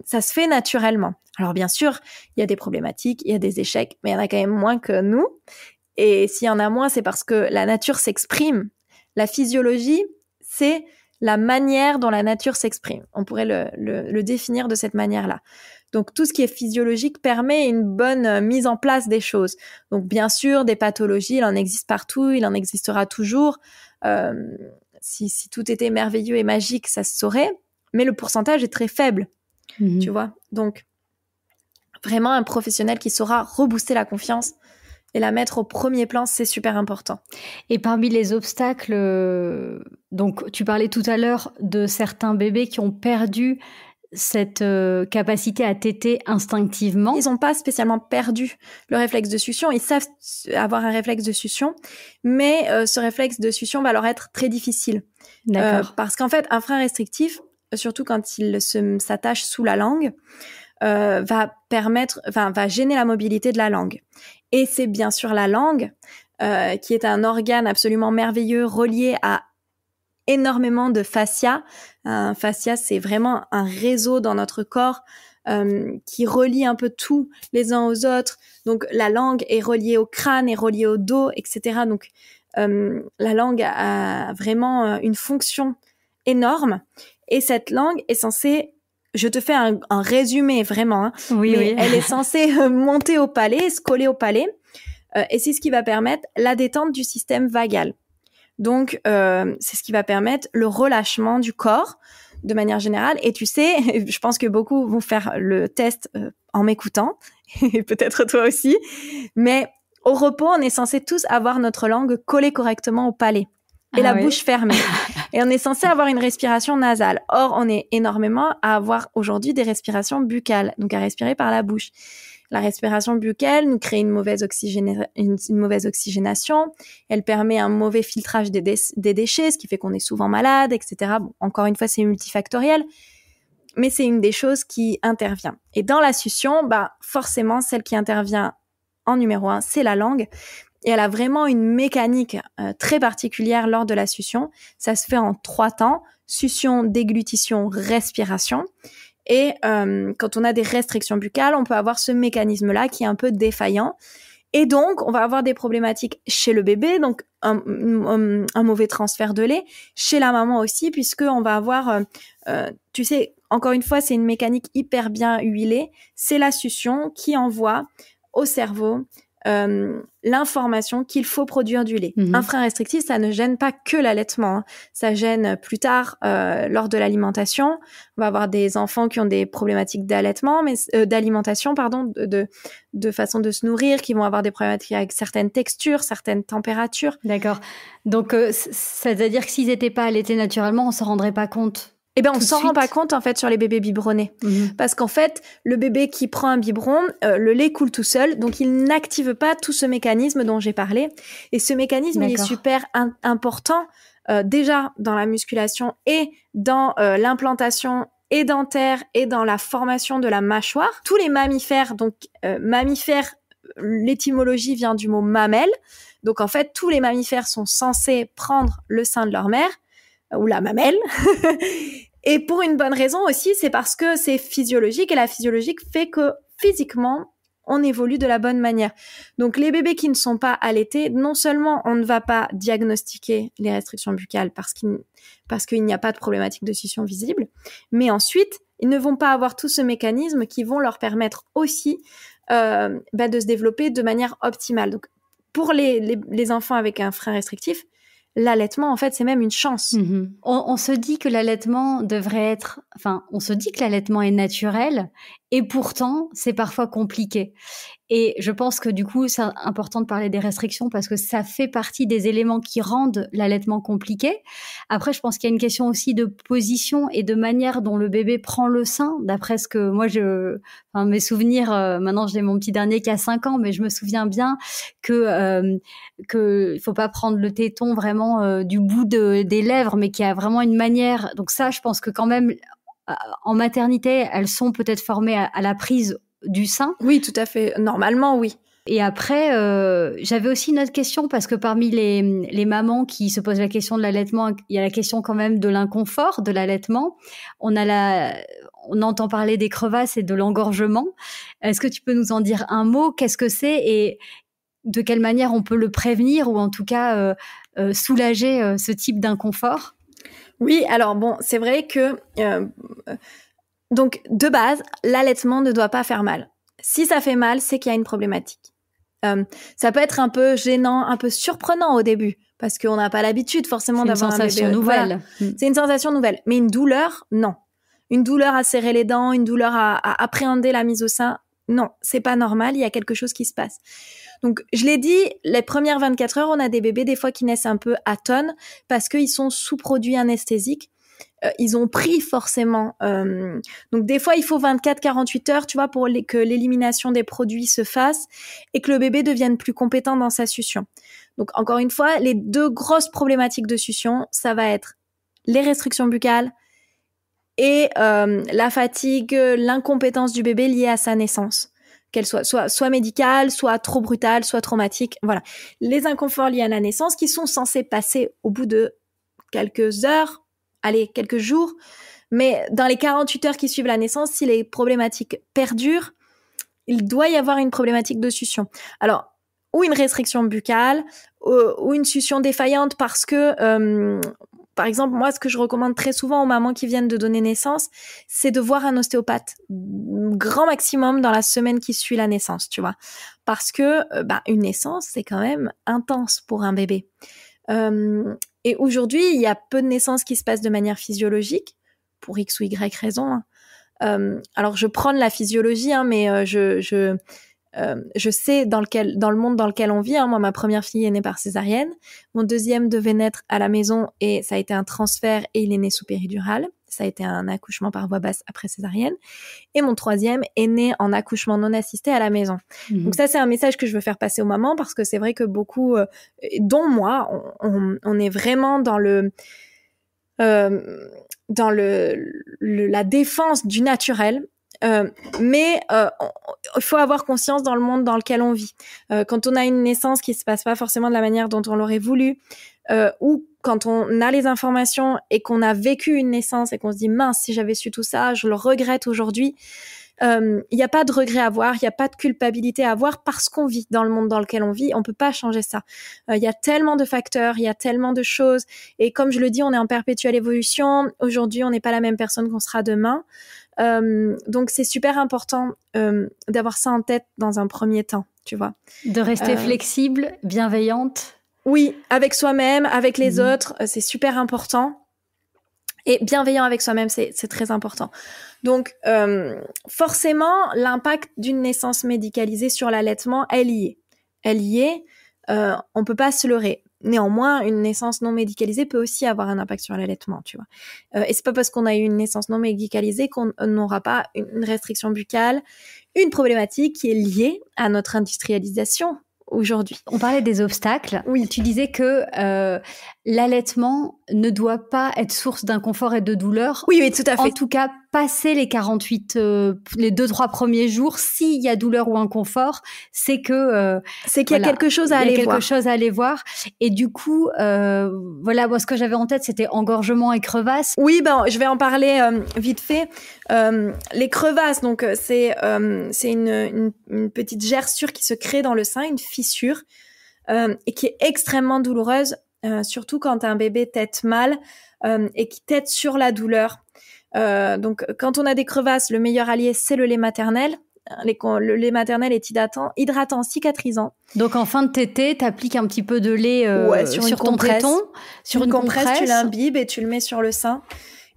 Ça se fait naturellement. Alors bien sûr, il y a des problématiques, il y a des échecs, mais il y en a quand même moins que nous. Et s'il y en a moins, c'est parce que la nature s'exprime. La physiologie, c'est la manière dont la nature s'exprime. On pourrait le définir de cette manière-là. Donc, tout ce qui est physiologique permet une bonne mise en place des choses. Donc, bien sûr, des pathologies, il en existe partout, il en existera toujours. Si tout était merveilleux et magique, ça se saurait. Mais le pourcentage est très faible. tu vois. Donc, vraiment un professionnel qui saura rebooster la confiance et la mettre au premier plan, c'est super important. Et parmi les obstacles, donc tu parlais tout à l'heure de certains bébés qui ont perdu cette capacité à téter instinctivement. Ils n'ont pas spécialement perdu le réflexe de succion, ils savent avoir un réflexe de succion, mais ce réflexe de succion va leur être très difficile. D'accord. Parce qu'en fait, un frein restrictif, surtout quand il s'attache sous la langue, va gêner la mobilité de la langue. Et c'est bien sûr la langue, qui est un organe absolument merveilleux relié à énormément de fascia. Un fascia, c'est vraiment un réseau dans notre corps qui relie un peu tout les uns aux autres. Donc la langue est reliée au crâne, est reliée au dos, etc. Donc la langue a vraiment une fonction énorme. Et cette langue est censée, je te fais un résumé vraiment, hein, oui. Elle est censée monter au palais, se coller au palais. Et c'est ce qui va permettre la détente du système vagal. Donc, c'est ce qui va permettre le relâchement du corps de manière générale. Et tu sais, je pense que beaucoup vont faire le test en m'écoutant, et peut-être toi aussi, mais au repos, on est censé tous avoir notre langue collée correctement au palais et la bouche fermée. Et on est censé avoir une respiration nasale. Or, on est énormément à avoir aujourd'hui des respirations buccales, donc à respirer par la bouche. La respiration buccale nous crée une mauvaise oxygénation. Elle permet un mauvais filtrage des déchets, ce qui fait qu'on est souvent malade, etc. Bon, encore une fois, c'est multifactoriel, mais c'est une des choses qui intervient. Et dans la succion, forcément, celle qui intervient en numéro 1, c'est la langue. Et elle a vraiment une mécanique très particulière lors de la succion. Ça se fait en 3 temps. Succion, déglutition, respiration. Et quand on a des restrictions buccales, on peut avoir ce mécanisme-là qui est un peu défaillant. Et donc, on va avoir des problématiques chez le bébé, donc un mauvais transfert de lait. Chez la maman aussi, puisqu'on va avoir, tu sais, encore une fois, c'est une mécanique hyper bien huilée. C'est la succion qui envoie au cerveau l'information qu'il faut produire du lait. Un frein restrictif, ça ne gêne pas que l'allaitement, hein. Ça gêne plus tard lors de l'alimentation. On va avoir des enfants qui ont des problématiques d'alimentation, de façon de se nourrir, qui vont avoir des problématiques avec certaines textures, certaines températures. D'accord. Donc, c'est-à-dire que s'ils n'étaient pas allaités naturellement, on s'en rendrait pas compte. Eh ben, on s'en rend pas compte, en fait, sur les bébés biberonnés. Parce qu'en fait, le bébé qui prend un biberon, le lait coule tout seul, donc il n'active pas tout ce mécanisme dont j'ai parlé. Et ce mécanisme, il est super important, déjà dans la musculation et dans l'implantation et dentaire et dans la formation de la mâchoire. Tous les mammifères, donc mammifères, l'étymologie vient du mot mamelle. Donc, en fait, tous les mammifères sont censés prendre le sein de leur mère, ou la mamelle. Et pour une bonne raison aussi, c'est parce que c'est physiologique et la physiologique fait que physiquement, on évolue de la bonne manière. Donc les bébés qui ne sont pas allaités, non seulement on ne va pas diagnostiquer les restrictions buccales parce qu'il n'y a pas de problématique de succion visible, mais ensuite, ils ne vont pas avoir tout ce mécanisme qui vont leur permettre aussi de se développer de manière optimale. Donc pour les enfants avec un frein restrictif, l'allaitement, en fait, c'est même une chance. On se dit que l'allaitement devrait être... Enfin, on se dit que l'allaitement est naturel et pourtant, c'est parfois compliqué. Et je pense que du coup, c'est important de parler des restrictions parce que ça fait partie des éléments qui rendent l'allaitement compliqué. Après, je pense qu'il y a une question aussi de position et de manière dont le bébé prend le sein. D'après ce que moi, mes souvenirs, maintenant j'ai mon petit dernier qui a 5 ans, mais je me souviens bien que il faut pas prendre le téton vraiment du bout des lèvres, mais qu'il y a vraiment une manière. Donc ça, je pense que quand même, en maternité, elles sont peut-être formées à la prise du sein. Oui, tout à fait. Normalement, oui. Et après, j'avais aussi une autre question parce que parmi les mamans qui se posent la question de l'allaitement, il y a la question quand même de l'inconfort de l'allaitement. On entend parler des crevasses et de l'engorgement. Est-ce que tu peux nous en dire un mot? Qu'est-ce que c'est et de quelle manière on peut le prévenir ou en tout cas soulager ce type d'inconfort? Oui, alors bon, c'est vrai que donc de base, l'allaitement ne doit pas faire mal. Si ça fait mal, c'est qu'il y a une problématique. Ça peut être un peu gênant, un peu surprenant au début, parce qu'on n'a pas l'habitude forcément d'avoir un bébé. C'est une sensation nouvelle. Voilà. C'est une sensation nouvelle. Mais une douleur, non. une douleur à serrer les dents, une douleur à appréhender la mise au sein. Non, c'est pas normal, il y a quelque chose qui se passe. Donc, je l'ai dit, les premières 24 heures, on a des bébés des fois qui naissent un peu atones parce qu'ils sont sous produits anesthésiques. Ils ont pris forcément. Donc, des fois, il faut 24-48 heures, tu vois, pour que l'élimination des produits se fasse et que le bébé devienne plus compétent dans sa succion. Donc, encore une fois, les 2 grosses problématiques de succion, ça va être les restrictions buccales et la fatigue, l'incompétence du bébé liée à sa naissance. Qu'elle soit médicale, soit trop brutale, soit traumatique. Voilà. Les inconforts liés à la naissance qui sont censés passer au bout de quelques heures, quelques jours. Mais dans les 48 heures qui suivent la naissance, si les problématiques perdurent, il doit y avoir une problématique de succion. Alors, ou une restriction buccale, ou une succion défaillante parce que... par exemple, moi, ce que je recommande très souvent aux mamans qui viennent de donner naissance, c'est de voir un ostéopathe, grand maximum dans la semaine qui suit la naissance, tu vois. Parce que une naissance, c'est quand même intense pour un bébé. Et aujourd'hui, il y a peu de naissances qui se passent de manière physiologique, pour X ou Y raison. Alors, je prône la physiologie, mais je sais dans le monde dans lequel on vit. Moi, ma première fille est née par césarienne. Mon deuxième devait naître à la maison et ça a été un transfert et il est né sous péridurale. Ça a été un accouchement par voie basse après césarienne. Et mon troisième est né en accouchement non assisté à la maison. Donc ça, c'est un message que je veux faire passer aux mamans parce que c'est vrai que beaucoup, dont moi, on est vraiment dans la défense du naturel. Mais il faut avoir conscience dans le monde dans lequel on vit. Quand on a une naissance qui se passe pas forcément de la manière dont on l'aurait voulu, ou quand on a les informations et qu'on a vécu une naissance et qu'on se dit mince, si j'avais su tout ça, je le regrette aujourd'hui. Il n'y a pas de regret à avoir, il n'y a pas de culpabilité à avoir parce qu'on vit dans le monde dans lequel on vit. On peut pas changer ça. Il y a tellement de facteurs, il y a tellement de choses. Et comme je le dis, on est en perpétuelle évolution. Aujourd'hui, on n'est pas la même personne qu'on sera demain. Donc c'est super important d'avoir ça en tête dans un premier temps, tu vois. De rester flexible, bienveillante. Oui, avec soi-même, avec les autres, c'est super important. Et bienveillant avec soi-même, c'est très important. Donc forcément, l'impact d'une naissance médicalisée sur l'allaitement, elle y est. On peut pas se leurrer. Néanmoins, une naissance non médicalisée peut aussi avoir un impact sur l'allaitement, tu vois. Et c'est pas parce qu'on a eu une naissance non médicalisée qu'on n'aura pas une restriction buccale, une problématique qui est liée à notre industrialisation aujourd'hui. On parlait des obstacles. Oui. Tu disais que l'allaitement ne doit pas être source d'inconfort et de douleur. Oui, tout à fait. En tout cas, passer les 48, les 2-3 premiers jours, s'il y a douleur ou inconfort, c'est que c'est qu'il y a quelque chose à aller voir. Il y a quelque chose à aller voir. Et du coup, voilà, moi, ce que j'avais en tête, c'était engorgement et crevasse. Oui, je vais en parler vite fait. Les crevasses, donc c'est une petite gerçure qui se crée dans le sein, une fissure, et qui est extrêmement douloureuse, surtout quand un bébé tète mal et qui tète sur la douleur. Donc, quand on a des crevasses, le meilleur allié, c'est le lait maternel. Le lait maternel est hydratant, cicatrisant. Donc, en fin de tétée, t'appliques un petit peu de lait sur ton téton. Sur une compresse, tu l'imbibes et tu le mets sur le sein.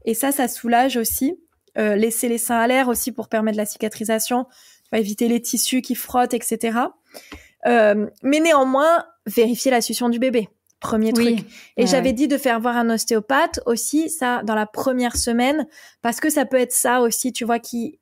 Et ça soulage aussi. Laisser les seins à l'air aussi pour permettre la cicatrisation. Tu vas éviter les tissus qui frottent, etc. Mais néanmoins, vérifier la succion du bébé. Premier truc. Et j'avais dit de faire voir un ostéopathe aussi, ça, dans la première semaine, parce que ça peut être ça aussi, tu vois, qui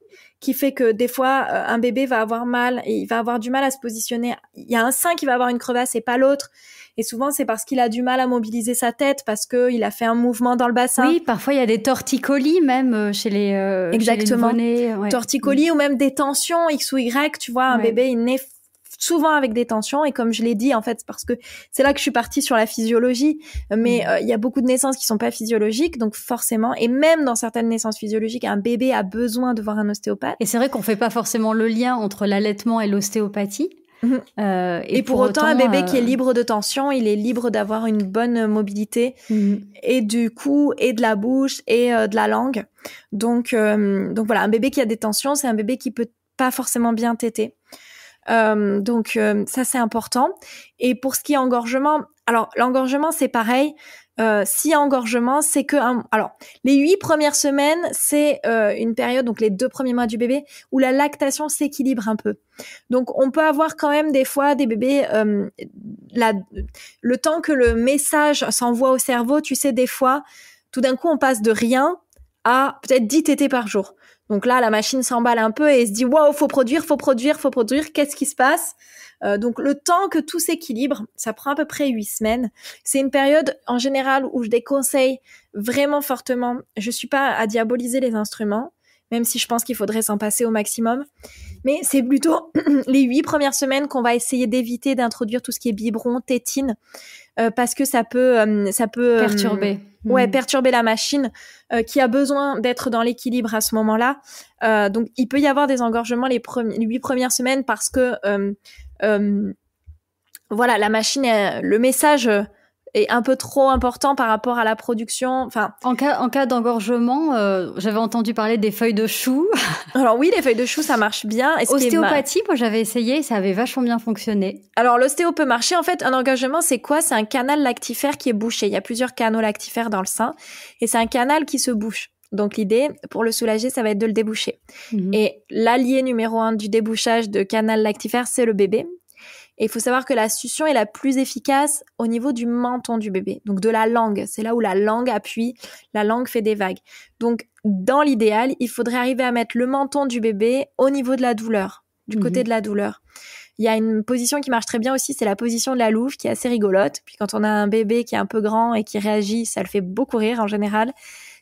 fait que des fois, un bébé va avoir mal et il va avoir du mal à se positionner. Il y a un sein qui va avoir une crevasse et pas l'autre. Et souvent, c'est parce qu'il a du mal à mobiliser sa tête, parce qu'il a fait un mouvement dans le bassin. Oui, parfois, il y a des torticolis même chez les Exactement. Chez les nouveau-nés, ouais. Torticolis ou même des tensions X ou Y, tu vois, un bébé, il naît souvent avec des tensions, et comme je l'ai dit, en fait, parce que c'est là que je suis partie sur la physiologie, mais il y a beaucoup de naissances qui sont pas physiologiques, donc forcément, et même dans certaines naissances physiologiques, un bébé a besoin de voir un ostéopathe. Et c'est vrai qu'on fait pas forcément le lien entre l'allaitement et l'ostéopathie. Et pour autant, un bébé qui est libre de tension, il est libre d'avoir une bonne mobilité et du cou et de la bouche et de la langue. Donc voilà, un bébé qui a des tensions, c'est un bébé qui peut pas forcément bien téter. Donc ça c'est important. Et pour ce qui est engorgement, Alors, l'engorgement, c'est pareil. S'il y a engorgement, c'est que alors les 8 premières semaines, c'est une période, donc les 2 premiers mois du bébé, où la lactation s'équilibre un peu. Donc on peut avoir quand même des fois des bébés, le temps que le message s'envoie au cerveau, tu sais, des fois, tout d'un coup, on passe de rien à peut-être 10 tétés par jour. Donc là, la machine s'emballe un peu et se dit waouh, faut produire. Qu'est-ce qui se passe? Donc le temps que tout s'équilibre, ça prend à peu près 8 semaines. C'est une période en général où je déconseille vraiment fortement. Je suis pas à diaboliser les instruments, même si je pense qu'il faudrait s'en passer au maximum. Mais c'est plutôt les 8 premières semaines qu'on va essayer d'éviter d'introduire tout ce qui est biberon, tétine, parce que ça peut perturber. Perturber la machine qui a besoin d'être dans l'équilibre à ce moment-là. Donc il peut y avoir des engorgements les 8 premières semaines parce que voilà, la machine, le message est un peu trop important par rapport à la production. Enfin, en cas d'engorgement, j'avais entendu parler des feuilles de chou. Alors oui, les feuilles de chou, ça marche bien. Ostéopathie, moi j'avais essayé, ça avait vachement bien fonctionné. Alors l'ostéo peut marcher. En fait, un engorgement, c'est quoi? C'est un canal lactifère qui est bouché. Il y a plusieurs canaux lactifères dans le sein et c'est un canal qui se bouche. Donc l'idée, pour le soulager, ça va être de le déboucher. Et l'allié numéro 1 du débouchage de canal lactifère, c'est le bébé. Et il faut savoir que la succion est la plus efficace au niveau du menton du bébé, donc de la langue. C'est là où la langue appuie, la langue fait des vagues. Donc, dans l'idéal, il faudrait arriver à mettre le menton du bébé au niveau de la douleur, du côté de la douleur. Il y a une position qui marche très bien aussi, c'est la position de la louve, qui est assez rigolote. Puis quand on a un bébé qui est un peu grand et qui réagit, ça le fait beaucoup rire en général.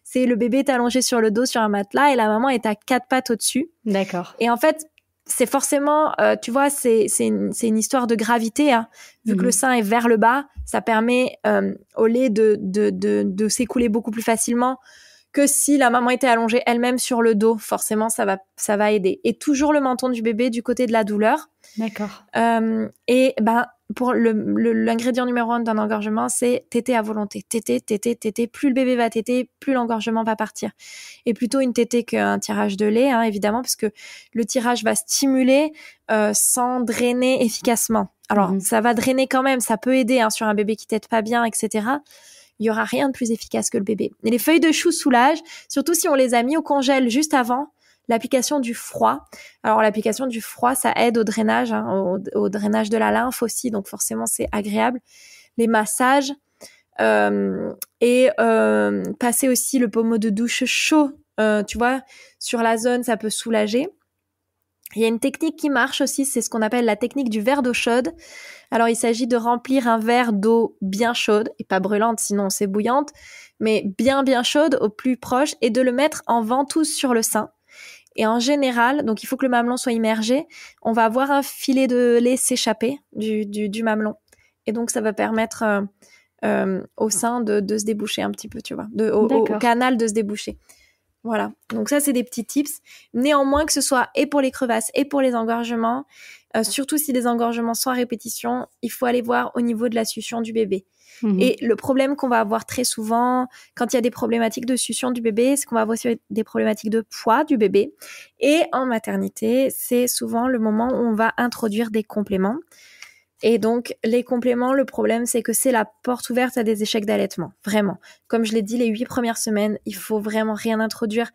C'est le bébé est allongé sur le dos sur un matelas et la maman est à 4 pattes au-dessus. D'accord. Et en fait, c'est forcément, tu vois, c'est une histoire de gravité, hein. Vu que le sein est vers le bas, ça permet au lait de s'écouler beaucoup plus facilement que si la maman était allongée elle-même sur le dos. Forcément, ça va aider. Et toujours le menton du bébé du côté de la douleur. D'accord. Et ben pour l'ingrédient numéro 1 d'un engorgement, c'est téter à volonté. Téter. Plus le bébé va téter, plus l'engorgement va partir. Et plutôt une tétée qu'un tirage de lait, hein, évidemment, parce que le tirage va stimuler sans drainer efficacement. Alors, ça va drainer quand même, ça peut aider hein, sur un bébé qui tète pas bien, etc. Il y aura rien de plus efficace que le bébé. Et les feuilles de chou soulagent, surtout si on les a mis au congèle juste avant l'application du froid. Alors l'application du froid, ça aide au drainage, hein, au drainage de la lymphe aussi, donc forcément c'est agréable. Les massages et passer aussi le pommeau de douche chaud, tu vois, sur la zone, ça peut soulager. Il y a une technique qui marche aussi, c'est ce qu'on appelle la technique du verre d'eau chaude. Alors il s'agit de remplir un verre d'eau bien chaude, et pas brûlante sinon c'est bouillante, mais bien chaude au plus proche, et de le mettre en ventouse sur le sein. Et en général, donc il faut que le mamelon soit immergé, on va voir un filet de lait s'échapper du mamelon. Et donc ça va permettre au sein de se déboucher un petit peu, tu vois, au canal de se déboucher. Voilà, donc ça c'est des petits tips. Néanmoins, que ce soit et pour les crevasses et pour les engorgements, surtout si les engorgements sont à répétition, il faut aller voir au niveau de la succion du bébé. Et le problème qu'on va avoir très souvent quand il y a des problématiques de succion du bébé, c'est qu'on va avoir aussi des problématiques de poids du bébé. Et en maternité, c'est souvent le moment où on va introduire des compléments. Et donc, les compléments, le problème, c'est que c'est la porte ouverte à des échecs d'allaitement. Vraiment. Comme je l'ai dit, les 8 premières semaines, il faut vraiment rien introduire.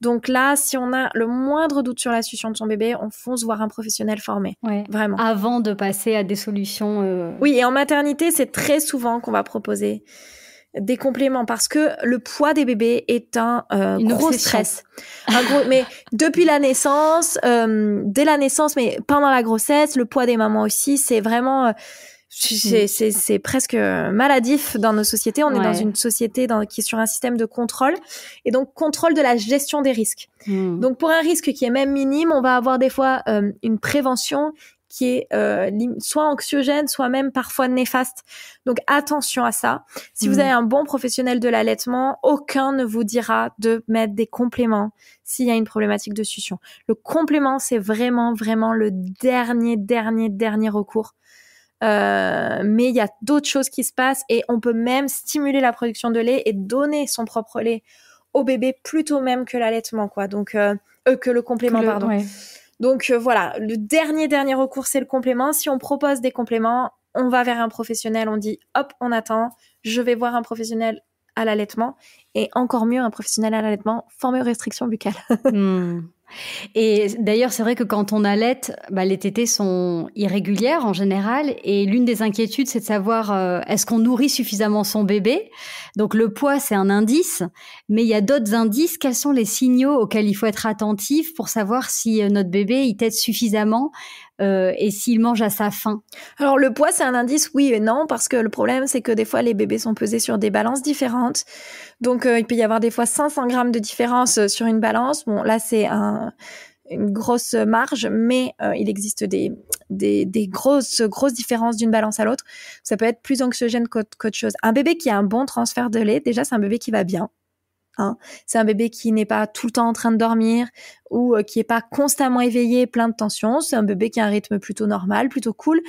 Donc là, si on a le moindre doute sur la succion de son bébé, on fonce voir un professionnel formé. Ouais. Vraiment. Avant de passer à des solutions... Oui, et en maternité, c'est très souvent qu'on va proposer des compléments parce que le poids des bébés est un gros stress. Mais depuis la naissance, dès la naissance, mais pendant la grossesse, le poids des mamans aussi, c'est vraiment... c'est presque maladif dans nos sociétés. On est dans une société qui est sur un système de contrôle et donc contrôle de la gestion des risques. Donc pour un risque qui est même minime, on va avoir des fois une prévention qui est soit anxiogène, soit même parfois néfaste. Donc attention à ça. Si vous avez un bon professionnel de l'allaitement, aucun ne vous dira de mettre des compléments s'il y a une problématique de succion. Le complément, c'est vraiment le dernier recours. Mais il y a d'autres choses qui se passent et on peut même stimuler la production de lait et donner son propre lait au bébé plutôt même que l'allaitement, quoi. Donc que le complément, pardon. Ouais. Donc voilà, le dernier recours, c'est le complément. Si on propose des compléments, on va vers un professionnel, on dit hop, on attend, je vais voir un professionnel à l'allaitement, et encore mieux un professionnel à l'allaitement formé aux restrictions buccales. Et d'ailleurs, c'est vrai que quand on allaite, les tétées sont irrégulières en général, et l'une des inquiétudes, c'est de savoir est-ce qu'on nourrit suffisamment son bébé. Donc le poids, c'est un indice, mais il y a d'autres indices. Quels sont les signaux auxquels il faut être attentif pour savoir si notre bébé il tète suffisamment et s'il mange à sa faim? Alors le poids, c'est un indice, oui et non, parce que le problème, c'est que des fois, les bébés sont pesés sur des balances différentes. Donc il peut y avoir des fois 500 grammes de différence sur une balance. Bon, là, c'est une grosse marge, mais il existe des grosses différences d'une balance à l'autre. Ça peut être plus anxiogène qu'autre chose. Un bébé qui a un bon transfert de lait, déjà, c'est un bébé qui va bien. C'est un bébé qui n'est pas tout le temps en train de dormir ou qui est pas constamment éveillé, plein de tension. C'est un bébé qui a un rythme plutôt normal, plutôt cool.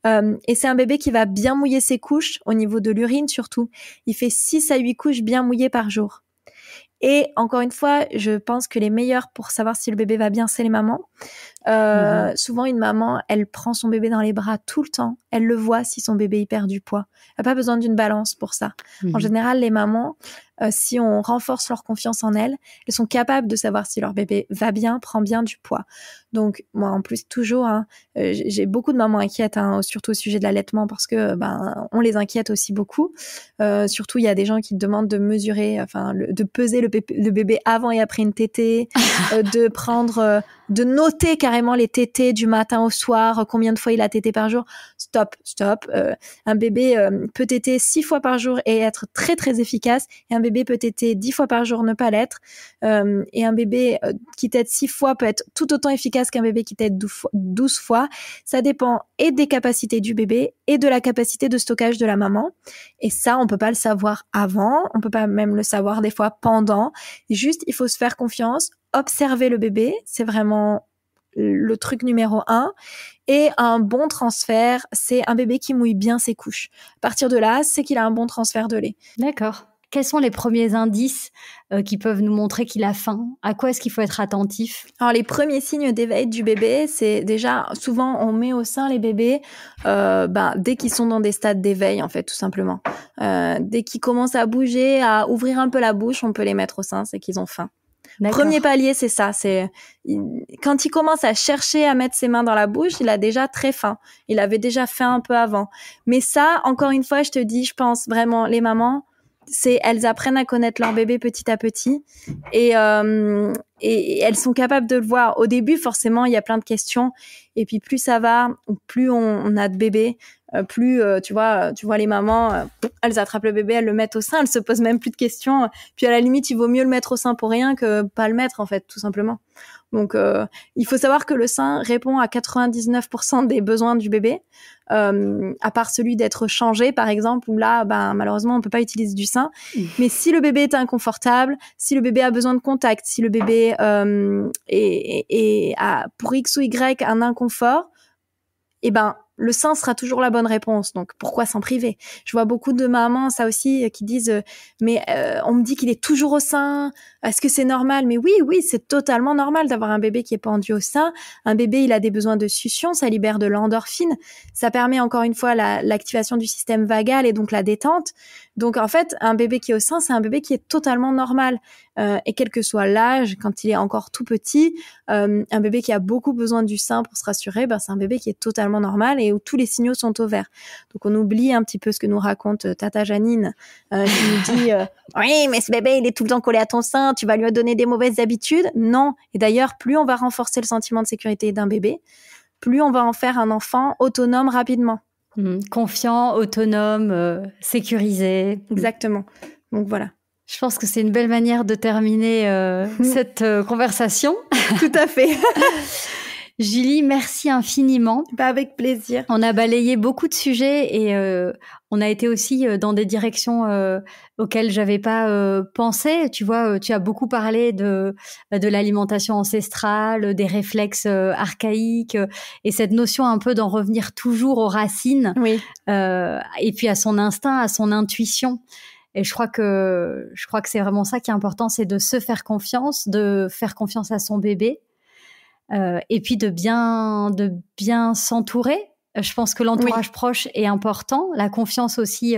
Et c'est un bébé qui va bien mouiller ses couches, au niveau de l'urine surtout. Il fait 6 à 8 couches bien mouillées par jour. Et encore une fois, je pense que les meilleurs pour savoir si le bébé va bien, c'est les mamans. Souvent, une maman, elle prend son bébé dans les bras tout le temps. Elle le voit si son bébé y perd du poids. Elle n'a pas besoin d'une balance pour ça. En général, les mamans, si on renforce leur confiance en elles sont capables de savoir si leur bébé va bien, prend bien du poids. Donc, moi, en plus, toujours, j'ai beaucoup de mamans inquiètes, surtout au sujet de l'allaitement, parce que on les inquiète aussi beaucoup. Surtout, il y a des gens qui demandent de mesurer, de peser le bébé avant et après une tétée, de prendre, de noter carrément les tétées du matin au soir, combien de fois il a tété par jour. Stop. Un bébé peut téter 6 fois par jour et être très très efficace, et un bébé peut téter 10 fois par jour, ne pas l'être. Et un bébé qui tète 6 fois peut être tout autant efficace qu'un bébé qui tète 12 fois. Ça dépend et des capacités du bébé et de la capacité de stockage de la maman. Et ça, on peut pas le savoir avant, on peut pas même le savoir des fois pendant. Juste, il faut se faire confiance, observer le bébé, c'est vraiment le truc numéro 1. Et un bon transfert, c'est un bébé qui mouille bien ses couches. À partir de là, c'est qu'il a un bon transfert de lait. D'accord. Quels sont les premiers indices qui peuvent nous montrer qu'il a faim? À quoi est-ce qu'il faut être attentif? Alors, les premiers signes d'éveil du bébé, c'est déjà, souvent, on met au sein les bébés dès qu'ils sont dans des stades d'éveil, en fait, tout simplement. Dès qu'ils commencent à bouger, à ouvrir un peu la bouche, on peut les mettre au sein, c'est qu'ils ont faim. D'accord. Premier palier, c'est ça. Quand il commence à chercher à mettre ses mains dans la bouche, il a déjà très faim. Il avait déjà faim un peu avant. Mais ça, encore une fois, je te dis, je pense vraiment, les mamans, elles apprennent à connaître leur bébé petit à petit, et elles sont capables de le voir. Au début, forcément, il y a plein de questions, et puis plus ça va, plus on a de bébés, plus tu vois les mamans, elles attrapent le bébé, elles le mettent au sein, elles se posent même plus de questions. Puis à la limite, il vaut mieux le mettre au sein pour rien que pas le mettre, en fait, tout simplement. Donc, il faut savoir que le sein répond à 99% des besoins du bébé, à part celui d'être changé, par exemple, où là, malheureusement, on peut pas utiliser du sein. Mais si le bébé est inconfortable, si le bébé a besoin de contact, si le bébé a pour X ou Y un inconfort, le sein sera toujours la bonne réponse. Donc, pourquoi s'en priver? Je vois beaucoup de mamans, ça aussi, qui disent mais on me dit qu'il est toujours au sein. Est-ce que c'est normal? Mais oui, c'est totalement normal d'avoir un bébé qui est pendu au sein. Un bébé, il a des besoins de succion, ça libère de l'endorphine. Ça permet encore une fois l'activation du système vagal et donc la détente. Donc, en fait, un bébé qui est au sein, c'est un bébé qui est totalement normal. Et quel que soit l'âge, quand il est encore tout petit, un bébé qui a beaucoup besoin du sein pour se rassurer, c'est un bébé qui est totalement normal et où tous les signaux sont au vert. Donc on oublie un petit peu ce que nous raconte Tata Janine, qui nous dit oui, mais ce bébé il est tout le temps collé à ton sein, tu vas lui donner des mauvaises habitudes. Non. Et d'ailleurs, plus on va renforcer le sentiment de sécurité d'un bébé, plus on va en faire un enfant autonome rapidement. Confiant, autonome, sécurisé. Exactement. Donc voilà. Je pense que c'est une belle manière de terminer cette conversation. Tout à fait. Julie, merci infiniment. Avec plaisir. On a balayé beaucoup de sujets et on a été aussi dans des directions auxquelles j'avais pas pensé. Tu vois, tu as beaucoup parlé de l'alimentation ancestrale, des réflexes archaïques et cette notion un peu d'en revenir toujours aux racines. Oui. Et puis à son instinct, à son intuition. Et je crois que c'est vraiment ça qui est important, c'est de se faire confiance, de faire confiance à son bébé, et puis de bien s'entourer Je pense que l'entourage proche est important, la confiance aussi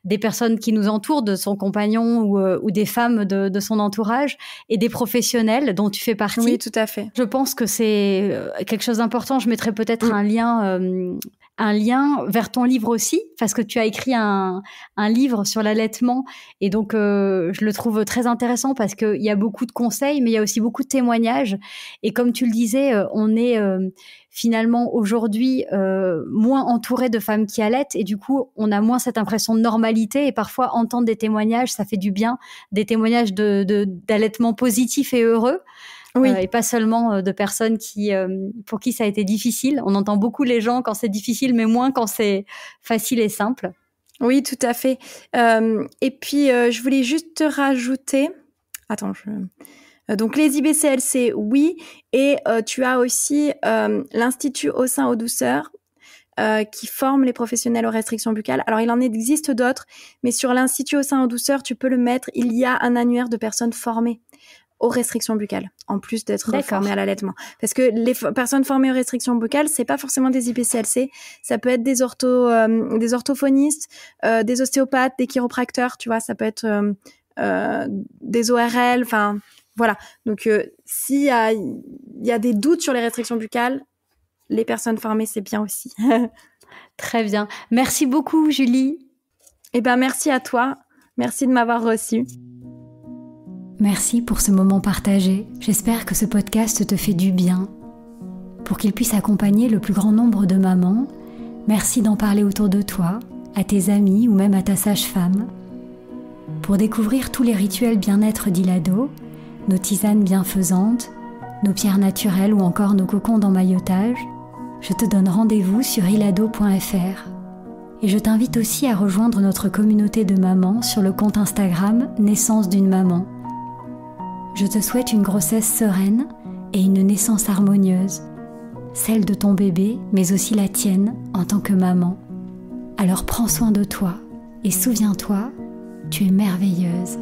des personnes qui nous entourent, de son compagnon ou des femmes de son entourage, et des professionnels dont tu fais partie. Oui, tout à fait. Je pense que c'est quelque chose d'important. Je mettrai peut-être un lien vers ton livre aussi, parce que tu as écrit un livre sur l'allaitement, et donc je le trouve très intéressant parce qu'il y a beaucoup de conseils, mais il y a aussi beaucoup de témoignages. Et comme tu le disais, on est finalement aujourd'hui moins entouré de femmes qui allaitent, et du coup on a moins cette impression de normalité, et parfois entendre des témoignages, ça fait du bien, des témoignages d'allaitement positif et heureux. Oui. Et pas seulement de personnes pour qui ça a été difficile. On entend beaucoup les gens quand c'est difficile, mais moins quand c'est facile et simple. Oui, tout à fait. Et puis, je voulais juste te rajouter... Attends, donc, les IBCLC, oui. Et tu as aussi l'Institut Au sein aux douceurs qui forme les professionnels aux restrictions buccales. Alors, il en existe d'autres, mais sur l'Institut Au sein aux douceurs, tu peux le mettre. Il y a un annuaire de personnes formées aux restrictions buccales, en plus d'être formées à l'allaitement. Parce que les personnes formées aux restrictions buccales, c'est pas forcément des IBCLC, ça peut être des orthophonistes, des ostéopathes, des chiropracteurs, tu vois, ça peut être des ORL, enfin, voilà. Donc, s'il y a des doutes sur les restrictions buccales, les personnes formées, c'est bien aussi. Très bien. Merci beaucoup, Julie. Eh ben, merci à toi. Merci de m'avoir reçue. Merci pour ce moment partagé. J'espère que ce podcast te fait du bien. Pour qu'il puisse accompagner le plus grand nombre de mamans, merci d'en parler autour de toi, à tes amis ou même à ta sage-femme. Pour découvrir tous les rituels bien-être d'Ilado, nos tisanes bienfaisantes, nos pierres naturelles ou encore nos cocons d'emmaillotage, je te donne rendez-vous sur ilado.fr. Et je t'invite aussi à rejoindre notre communauté de mamans sur le compte Instagram Naissance d'une maman. Je te souhaite une grossesse sereine et une naissance harmonieuse, celle de ton bébé, mais aussi la tienne en tant que maman. Alors prends soin de toi et souviens-toi, tu es merveilleuse.